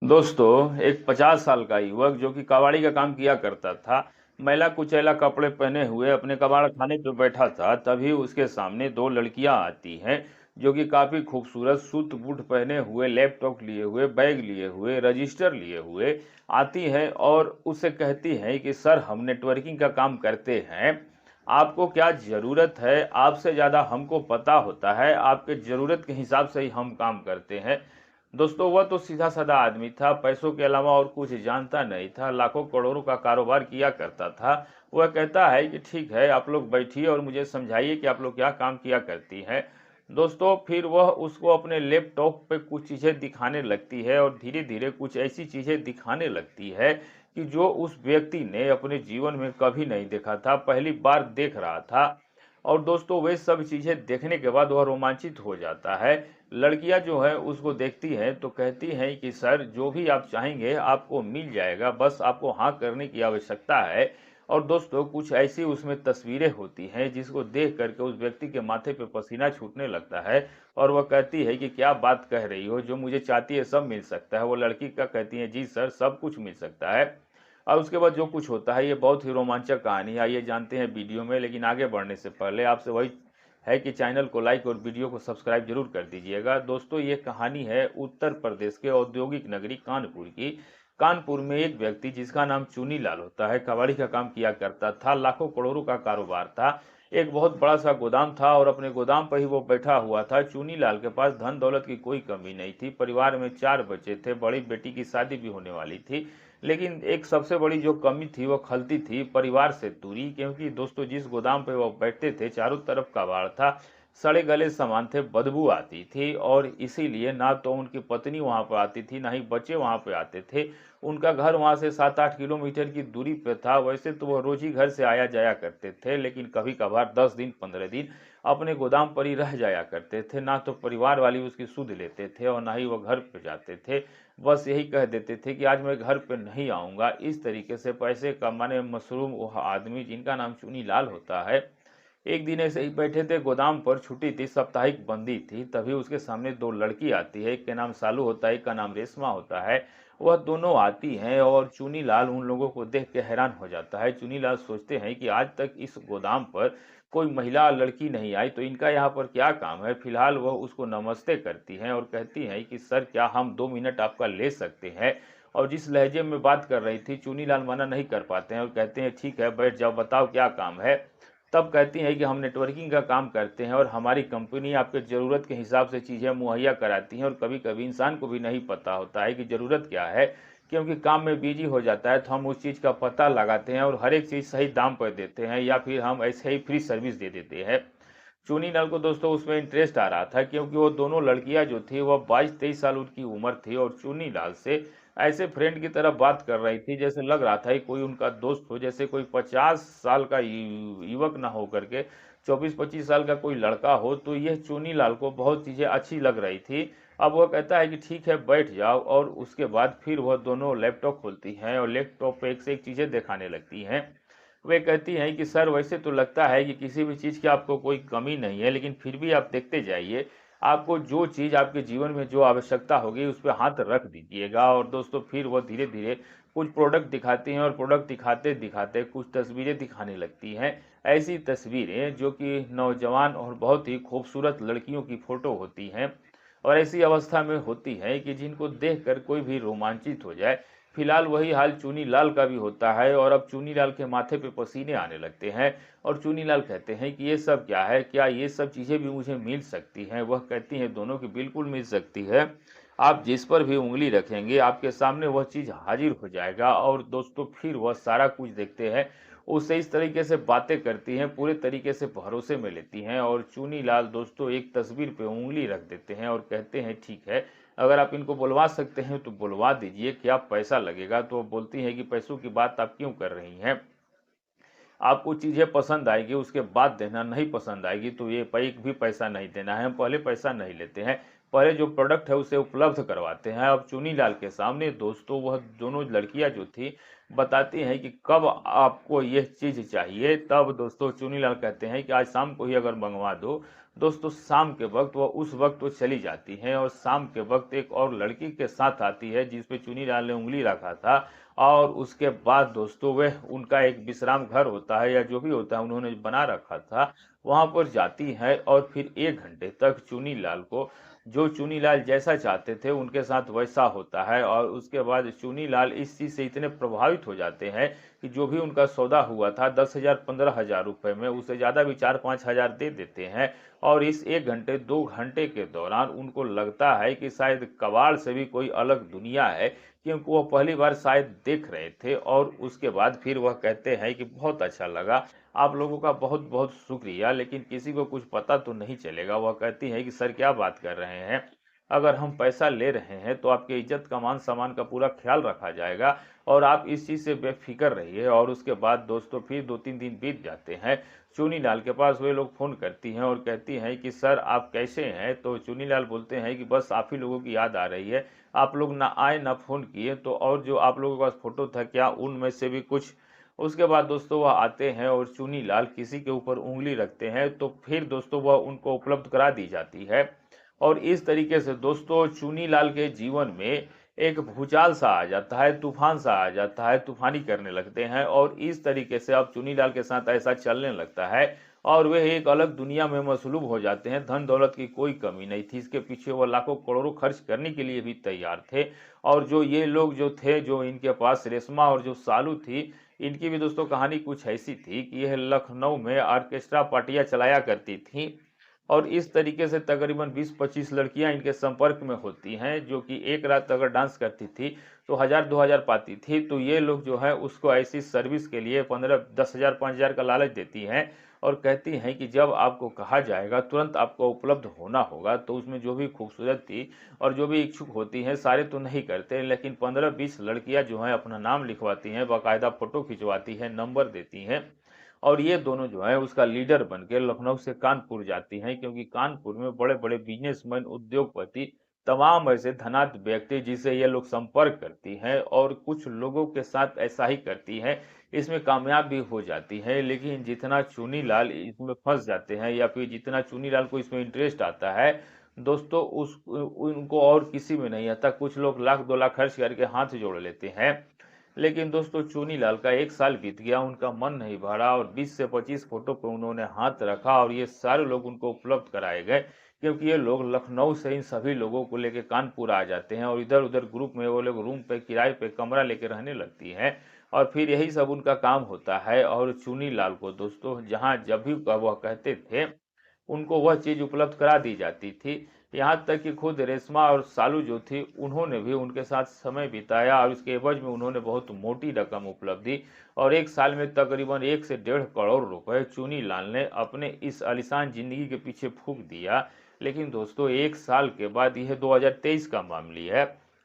दोस्तों, एक 50 साल का युवक जो कि कबाड़ी का काम किया करता था, मैला कुचैला कपड़े पहने हुए अपने कबाड़ खाने पे बैठा था, तभी उसके सामने दो लड़कियां आती हैं, जो कि काफी खूबसूरत सूट बूट पहने हुए, लैपटॉप लिए हुए, बैग लिए हुए, रजिस्टर लिए हुए आती हैं और उससे कहती हैं कि सर, हम नेटवर्किंग का काम करते हैं। आपको क्या ज़रूरत है? आपसे ज़्यादा हमको पता होता है, आपके ज़रूरत के हिसाब से ही हम काम करते हैं। दोस्तों, वह तो सीधा-साधा आदमी था, पैसों के अलावा और कुछ जानता नहीं था, लाखों करोड़ों का कारोबार किया करता था। वह कहता है कि ठीक है, आप लोग बैठिए और मुझे समझाइए कि आप लोग क्या काम किया करती हैं। दोस्तों, फिर वह उसको अपने लैपटॉप पे कुछ चीज़ें दिखाने लगती है और धीरे-धीरे कुछ ऐसी चीज़ें दिखाने लगती है कि जो उस व्यक्ति ने अपने जीवन में कभी नहीं देखा था, पहली बार देख रहा था। और दोस्तों, वे सब चीज़ें देखने के बाद वह रोमांचित हो जाता है। लड़कियां जो है उसको देखती हैं तो कहती हैं कि सर, जो भी आप चाहेंगे आपको मिल जाएगा, बस आपको हाँ करने की आवश्यकता है। और दोस्तों, कुछ ऐसी उसमें तस्वीरें होती हैं जिसको देख करके उस व्यक्ति के माथे पे पसीना छूटने लगता है और वह कहती है कि क्या बात कह रही हो, जो मुझे चाहती है सब मिल सकता है। वो लड़की का कहती है जी सर, सब कुछ मिल सकता है। और उसके बाद जो कुछ होता है ये बहुत ही रोमांचक कहानी है, आइए जानते हैं वीडियो में। लेकिन आगे बढ़ने से पहले आपसे वही है कि चैनल को लाइक और वीडियो को सब्सक्राइब जरूर कर दीजिएगा। दोस्तों, ये कहानी है उत्तर प्रदेश के औद्योगिक नगरी कानपुर की। कानपुर में एक व्यक्ति जिसका नाम चुनी लाल होता है, कबाड़ी का काम किया करता था, लाखों करोड़ों का कारोबार था। एक बहुत बड़ा सा गोदाम था और अपने गोदाम पर ही वो बैठा हुआ था। चुनी लाल के पास धन दौलत की कोई कमी नहीं थी, परिवार में 4 बच्चे थे, बड़ी बेटी की शादी भी होने वाली थी। लेकिन एक सबसे बड़ी जो कमी थी वो खलती थी परिवार से दूरी, क्योंकि दोस्तों जिस गोदाम पे वो बैठते थे चारों तरफ कबाड़ था, सड़े गले सामान थे, बदबू आती थी और इसीलिए ना तो उनकी पत्नी वहां पर आती थी, ना ही बच्चे वहां पे आते थे। उनका घर वहां से 7-8 किलोमीटर की दूरी पे था। वैसे तो वो रोज ही घर से आया जाया करते थे, लेकिन कभी कभार 10 दिन 15 दिन अपने गोदाम पर ही रह जाया करते थे। ना तो परिवार वाले उसकी सुध लेते थे और ना ही वो घर पे जाते थे। बस यही कह देते थे कि आज मैं घर पे नहीं आऊँगा। इस तरीके से पैसे कमाने में मशरूम वह आदमी जिनका नाम चुनी लाल होता है, एक दिन ऐसे ही बैठे थे गोदाम पर, छुट्टी थी, साप्ताहिक बंदी थी। तभी उसके सामने 2 लड़की आती है, एक का नाम सालू होता है, एक का नाम रेशमा होता है। वह दोनों आती हैं और चुनी लाल उन लोगों को देख के हैरान हो जाता है। चुनी लाल सोचते हैं कि आज तक इस गोदाम पर कोई महिला लड़की नहीं आई, तो इनका यहाँ पर क्या काम है। फिलहाल वह उसको नमस्ते करती हैं और कहती हैं कि सर, क्या हम 2 मिनट आपका ले सकते हैं। और जिस लहजे में बात कर रही थी, चुनी लाल मना नहीं कर पाते हैं और कहते हैं ठीक है, बैठ जाओ, बताओ क्या काम है। तब कहती हैं कि हम नेटवर्किंग का काम करते हैं और हमारी कंपनी आपके ज़रूरत के हिसाब से चीज़ें मुहैया कराती हैं। और कभी-कभी इंसान को भी नहीं पता होता है कि ज़रूरत क्या है, क्योंकि काम में बिजी हो जाता है, तो हम उस चीज़ का पता लगाते हैं और हर एक चीज़ सही दाम पर देते हैं या फिर हम ऐसे ही फ्री सर्विस दे देते हैं। चुनी लाल को दोस्तों उसमें इंटरेस्ट आ रहा था, क्योंकि वो दोनों लड़कियां जो थी वह 22-23 साल उनकी उम्र थी और चुनी लाल से ऐसे फ्रेंड की तरह बात कर रही थी जैसे लग रहा था कि कोई उनका दोस्त हो, जैसे कोई 50 साल का युवक ना हो करके 24-25 साल का कोई लड़का हो। तो यह चुनी लाल को बहुत चीज़ें अच्छी लग रही थी। अब वह कहता है कि ठीक है, बैठ जाओ। और उसके बाद फिर वह दोनों लैपटॉप खोलती हैं और लैपटॉप पे एक से एक चीज़ें दिखाने लगती हैं। वे कहती हैं कि सर, वैसे तो लगता है कि किसी भी चीज़ की आपको कोई कमी नहीं है, लेकिन फिर भी आप देखते जाइए, आपको जो चीज़ आपके जीवन में जो आवश्यकता होगी उस पे हाथ रख दीजिएगा। और दोस्तों, फिर वो धीरे-धीरे कुछ प्रोडक्ट दिखाती हैं और प्रोडक्ट दिखाते-दिखाते कुछ तस्वीरें दिखाने लगती हैं। ऐसी तस्वीरें जो कि नौजवान और बहुत ही खूबसूरत लड़कियों की फ़ोटो होती हैं और ऐसी अवस्था में होती हैं कि जिनको देखकर कोई भी रोमांचित हो जाए। फिलहाल वही हाल चुनी लाल का भी होता है और अब चुनी लाल के माथे पे पसीने आने लगते हैं और चुनी लाल कहते हैं कि ये सब क्या है, क्या ये सब चीज़ें भी मुझे मिल सकती हैं। वह कहती हैं दोनों की बिल्कुल मिल सकती है, आप जिस पर भी उंगली रखेंगे आपके सामने वह चीज़ हाजिर हो जाएगा। और दोस्तों, फिर वह सारा कुछ देखते हैं, उससे इस तरीके से बातें करती हैं, पूरे तरीके से भरोसे में लेती हैं और चुनी लाल दोस्तों एक तस्वीर पे उंगली रख देते हैं और कहते हैं ठीक है, अगर आप इनको बुलवा सकते हैं तो बुलवा दीजिए, क्या पैसा लगेगा। तो वो बोलती हैं कि पैसों की बात आप क्यों कर रही हैं, आपको चीज़ें पसंद आएगी उसके बाद देना, नहीं पसंद आएगी तो ये एक भी पैसा नहीं देना है, हम पहले पैसा नहीं लेते हैं। पहले जो प्रोडक्ट है उसे उपलब्ध करवाते हैं। अब चुनीलाल के सामने दोस्तों वह दोनों लड़कियां जो थी बताती हैं कि कब आपको ये चीज़ चाहिए, तब दोस्तों चुनीलाल कहते हैं कि आज शाम को ही अगर मंगवा दो। दोस्तों शाम के वक्त वह उस वक्त वो चली जाती हैं और शाम के वक्त एक और लड़की के साथ आती है जिस पे चुनीलाल ने उंगली रखा था। और उसके बाद दोस्तों वह उनका एक विश्राम घर होता है या जो भी होता है उन्होंने बना रखा था, वहां पर जाती है और फिर 1 घंटे तक चुनीलाल को जो चुनीलाल जैसा चाहते थे उनके साथ वैसा होता है। और उसके बाद चुनीलाल इस चीज से इतने प्रभावित हो जाते हैं कि जो भी उनका सौदा हुआ था 10,000 15,000 रुपए में, उससे ज्यादा भी 4-5 हजार दे देते हैं। और इस 1 घंटे 2 घंटे के दौरान उनको लगता है कि शायद कबाड़ से भी कोई अलग दुनिया है, क्योंकि वो पहली बार शायद देख रहे थे। और उसके बाद फिर वह कहते हैं कि बहुत अच्छा लगा, आप लोगों का बहुत बहुत शुक्रिया, लेकिन किसी को कुछ पता तो नहीं चलेगा। वह कहती है कि सर क्या बात कर रहे हैं, अगर हम पैसा ले रहे हैं तो आपके इज्जत का मान सम्मान का पूरा ख्याल रखा जाएगा और आप इस चीज़ से बेफिक्र रहिए। और उसके बाद दोस्तों फिर 2-3 दिन बीत जाते हैं। चुनीलाल के पास वे लोग फ़ोन करती हैं और कहती हैं कि सर आप कैसे हैं। तो चुनीलाल बोलते हैं कि बस आप ही लोगों की याद आ रही है, आप लोग ना आए ना फ़ोन किए, तो और जो आप लोगों के पास फ़ोटो था क्या उनमें से भी कुछ। उसके बाद दोस्तों वह आते हैं और चुनीलाल किसी के ऊपर उंगली रखते हैं तो फिर दोस्तों वह उनको उपलब्ध करा दी जाती है। और इस तरीके से दोस्तों चुनीलाल के जीवन में एक भूचाल सा आ जाता है, तूफान सा आ जाता है, तूफानी करने लगते हैं। और इस तरीके से अब चुनीलाल के साथ ऐसा चलने लगता है और वे एक अलग दुनिया में मसलूब हो जाते हैं। धन दौलत की कोई कमी नहीं थी, इसके पीछे वो लाखों करोड़ों खर्च करने के लिए भी तैयार थे। और जो ये लोग जो थे, जो इनके पास रेशमा और जो सालू थी, इनकी भी दोस्तों कहानी कुछ ऐसी थी कि यह लखनऊ में ऑर्केस्ट्रा पार्टियां चलाया करती थी। और इस तरीके से तकरीबन 20-25 लड़कियां इनके संपर्क में होती हैं, जो कि एक रात अगर डांस करती थी तो 1000-2000 पाती थी। तो ये लोग जो है उसको ऐसी सर्विस के लिए 15-10,000 5,000 का लालच देती हैं और कहती हैं कि जब आपको कहा जाएगा तुरंत आपको उपलब्ध होना होगा। तो उसमें जो भी खूबसूरत थी और जो भी इच्छुक होती हैं सारे तो नहीं करते, लेकिन 15-20 लड़कियां जो हैं अपना नाम लिखवाती हैं, बाकायदा फोटो खिंचवाती हैं, नंबर देती हैं। और ये दोनों जो है उसका लीडर बन के लखनऊ से कानपुर जाती हैं, क्योंकि कानपुर में बड़े बड़े बिजनेसमैन, उद्योगपति, तमाम ऐसे धनाढ्य व्यक्ति जिसे ये लोग संपर्क करती हैं और कुछ लोगों के साथ ऐसा ही करती है, इसमें कामयाब भी हो जाती है। लेकिन जितना चुनीलाल इसमें फंस जाते हैं या फिर जितना चुनीलाल को इसमें इंटरेस्ट आता है दोस्तों, उस उनको और किसी में नहीं आता। कुछ लोग लाख 2 लाख खर्च करके हाथ जोड़ लेते हैं। लेकिन दोस्तों चूनीलाल का 1 साल बीत गया, उनका मन नहीं भरा और 20 से 25 फोटो पे उन्होंने हाथ रखा और ये सारे लोग उनको उपलब्ध कराए गए, क्योंकि ये लोग लखनऊ से इन सभी लोगों को लेकर कानपुर आ जाते हैं और इधर उधर ग्रुप में वो लोग रूम पे किराए पे कमरा लेकर रहने लगती हैं। और फिर यही सब उनका काम होता है। और चूनीलाल को दोस्तों जहाँ जब भी वह कहते थे उनको वह चीज़ उपलब्ध करा दी जाती थी। यहाँ तक कि खुद रेशमा और सालू जो थी उन्होंने भी उनके साथ समय बिताया और उसके एवज में उन्होंने बहुत मोटी रकम उपलब्ध दी। और 1 साल में तकरीबन 1 से 1.5 करोड़ रुपए चुनीलाल ने अपने इस आलीशान जिंदगी के पीछे फूंक दिया। लेकिन दोस्तों 1 साल के बाद यह 2023 का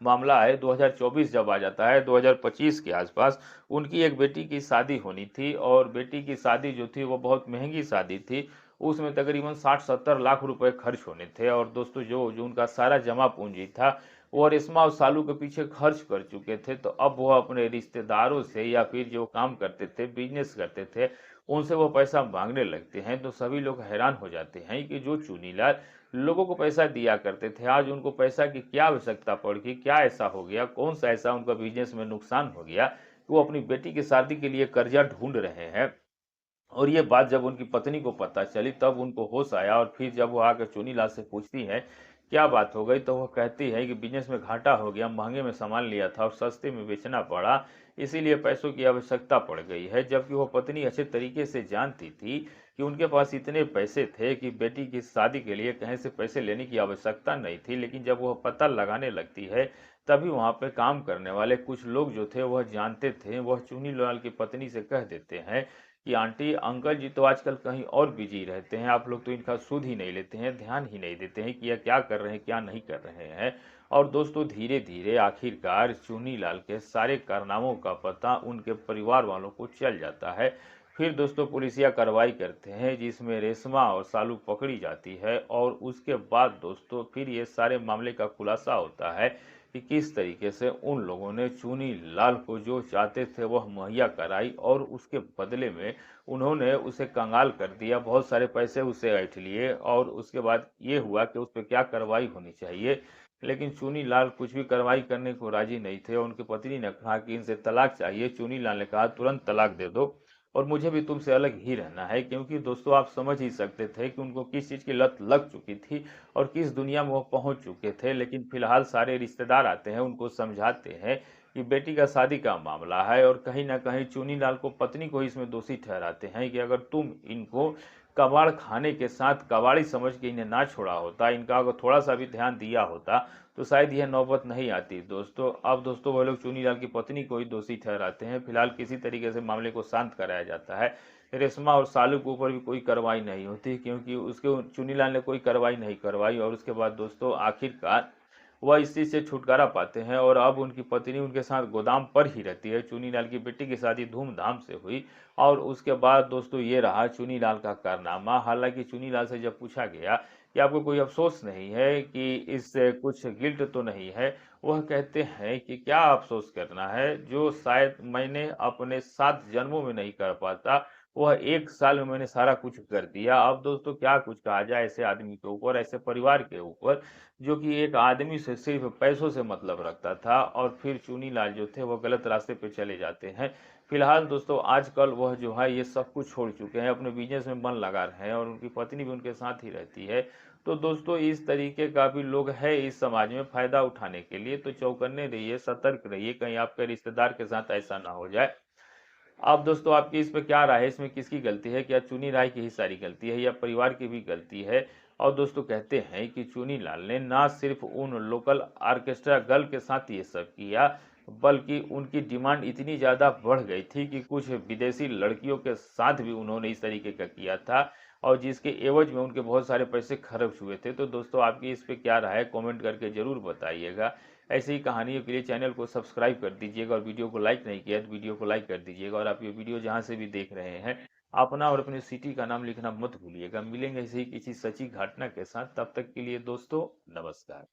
मामला है। 2024 जब आ जाता है, 2025 के आसपास उनकी एक बेटी की शादी होनी थी और बेटी की शादी जो थी वो बहुत महंगी शादी थी। उसमें तकरीबन 60-70 लाख रुपए खर्च होने थे। और दोस्तों जो जो उनका सारा जमा पूंजी था वो रेशमा और सालू के पीछे खर्च कर चुके थे। तो अब वो अपने रिश्तेदारों से या फिर जो काम करते थे, बिजनेस करते थे, उनसे वो पैसा मांगने लगते हैं। तो सभी लोग हैरान हो जाते हैं कि जो चुनीलाल लोगों को पैसा दिया करते थे, आज उनको पैसा की क्या आवश्यकता पड़ गई, क्या ऐसा हो गया, कौन सा ऐसा उनका बिजनेस में नुकसान हो गया कि वो अपनी बेटी की शादी के लिए कर्जा ढूंढ रहे हैं। और ये बात जब उनकी पत्नी को पता चली तब उनको होश आया। और फिर जब वो आकर चुनीलाल से पूछती है क्या बात हो गई, तो वो कहती है कि बिजनेस में घाटा हो गया, महंगे में सामान लिया था और सस्ते में बेचना पड़ा, इसीलिए पैसों की आवश्यकता पड़ गई है। जबकि वो पत्नी अच्छे तरीके से जानती थी कि उनके पास इतने पैसे थे कि बेटी की शादी के लिए कहीं से पैसे लेने की आवश्यकता नहीं थी। लेकिन जब वह पता लगाने लगती है तभी वहां पे काम करने वाले कुछ लोग जो थे वह जानते थे। वह चुनीलाल की पत्नी से कह देते हैं कि आंटी अंकल जी तो आजकल कहीं और बिजी रहते हैं, आप लोग तो इनका सुध ही नहीं लेते हैं, ध्यान ही नहीं देते हैं कि यह क्या कर रहे हैं क्या नहीं कर रहे हैं। और दोस्तों धीरे धीरे आखिरकार चुनीलाल के सारे कारनामों का पता उनके परिवार वालों को चल जाता है। फिर दोस्तों पुलिसिया कार्रवाई करते हैं जिसमें रेशमा और सालू पकड़ी जाती है और उसके बाद दोस्तों फिर ये सारे मामले का खुलासा होता है कि किस तरीके से उन लोगों ने चुनी लाल को जो चाहते थे वह मुहैया कराई और उसके बदले में उन्होंने उसे कंगाल कर दिया, बहुत सारे पैसे उससे ऐंठ लिए और उसके बाद ये हुआ कि उस पर क्या कार्रवाई होनी चाहिए। लेकिन चुनी लाल कुछ भी कार्रवाई करने को राजी नहीं थे और उनकी पत्नी ने कहा कि इनसे तलाक चाहिए। चुनी लाल ने कहा तुरंत तलाक दे दो और मुझे भी तुमसे अलग ही रहना है, क्योंकि दोस्तों आप समझ ही सकते थे कि उनको किस चीज़ की लत लग चुकी थी और किस दुनिया में वो पहुंच चुके थे। लेकिन फिलहाल सारे रिश्तेदार आते हैं, उनको समझाते हैं कि बेटी का शादी का मामला है और कहीं ना कहीं चुनी लाल को पत्नी को इसमें दोषी ठहराते हैं कि अगर तुम इनको कबाड़ खाने के साथ कबाड़ी समझ के इन्हें ना छोड़ा होता, इनका अगर थोड़ा सा भी ध्यान दिया होता तो शायद यह नौबत नहीं आती दोस्तों। अब दोस्तों वह लोग चुनीलाल की पत्नी को ही दोषी ठहराते हैं। फिलहाल किसी तरीके से मामले को शांत कराया जाता है। रेशमा और सालू के ऊपर भी कोई कार्रवाई नहीं होती क्योंकि उसके चुनीलाल ने कोई कार्रवाई नहीं करवाई और उसके बाद दोस्तों आखिरकार वह इस चीज से छुटकारा पाते हैं और अब उनकी पत्नी उनके साथ गोदाम पर ही रहती है। चुनीलाल की बेटी की शादी धूमधाम से हुई और उसके बाद दोस्तों ये रहा चुनीलाल का कारनामा। हालांकि चुनीलाल से जब पूछा गया कि आपको कोई अफसोस नहीं है कि इससे कुछ गिल्ट तो नहीं है, वह कहते हैं कि क्या अफसोस करना है, जो शायद मैंने अपने 7 जन्मों में नहीं कर पाता वह 1 साल में मैंने सारा कुछ कर दिया। अब दोस्तों क्या कुछ कहा जाए ऐसे आदमी के ऊपर, ऐसे परिवार के ऊपर जो कि एक आदमी से सिर्फ पैसों से मतलब रखता था और फिर चुनीलाल जो थे वो गलत रास्ते पे चले जाते हैं। फिलहाल दोस्तों आजकल वह जो है ये सब कुछ छोड़ चुके हैं, अपने बिजनेस में मन लगा रहे हैं और उनकी पत्नी भी उनके साथ ही रहती है। तो दोस्तों इस तरीके का भी लोग है इस समाज में फायदा उठाने के लिए, तो चौकन्ने रहिए, सतर्क रहिए, कहीं आपके रिश्तेदार के साथ ऐसा ना हो जाए। अब दोस्तों आपकी इस पे क्या राय है, इसमें किसकी गलती है, क्या चुनी राय की ही सारी गलती है या परिवार की भी गलती है? और दोस्तों कहते हैं कि चुनी लाल ने ना सिर्फ उन लोकल ऑर्केस्ट्रा गर्ल के साथ ये सब किया, बल्कि उनकी डिमांड इतनी ज़्यादा बढ़ गई थी कि कुछ विदेशी लड़कियों के साथ भी उन्होंने इस तरीके का किया था और जिसके एवज में उनके बहुत सारे पैसे खर्च हुए थे। तो दोस्तों आपकी इस पे क्या राय है, कमेंट करके ज़रूर बताइएगा। ऐसी ही कहानियों के लिए चैनल को सब्सक्राइब कर दीजिएगा और वीडियो को लाइक नहीं किया तो वीडियो को लाइक कर दीजिएगा और आप ये वीडियो जहाँ से भी देख रहे हैं अपना और अपने सिटी का नाम लिखना मत भूलिएगा। मिलेंगे ऐसे ही किसी सच्ची घटना के साथ, तब तक के लिए दोस्तों नमस्कार।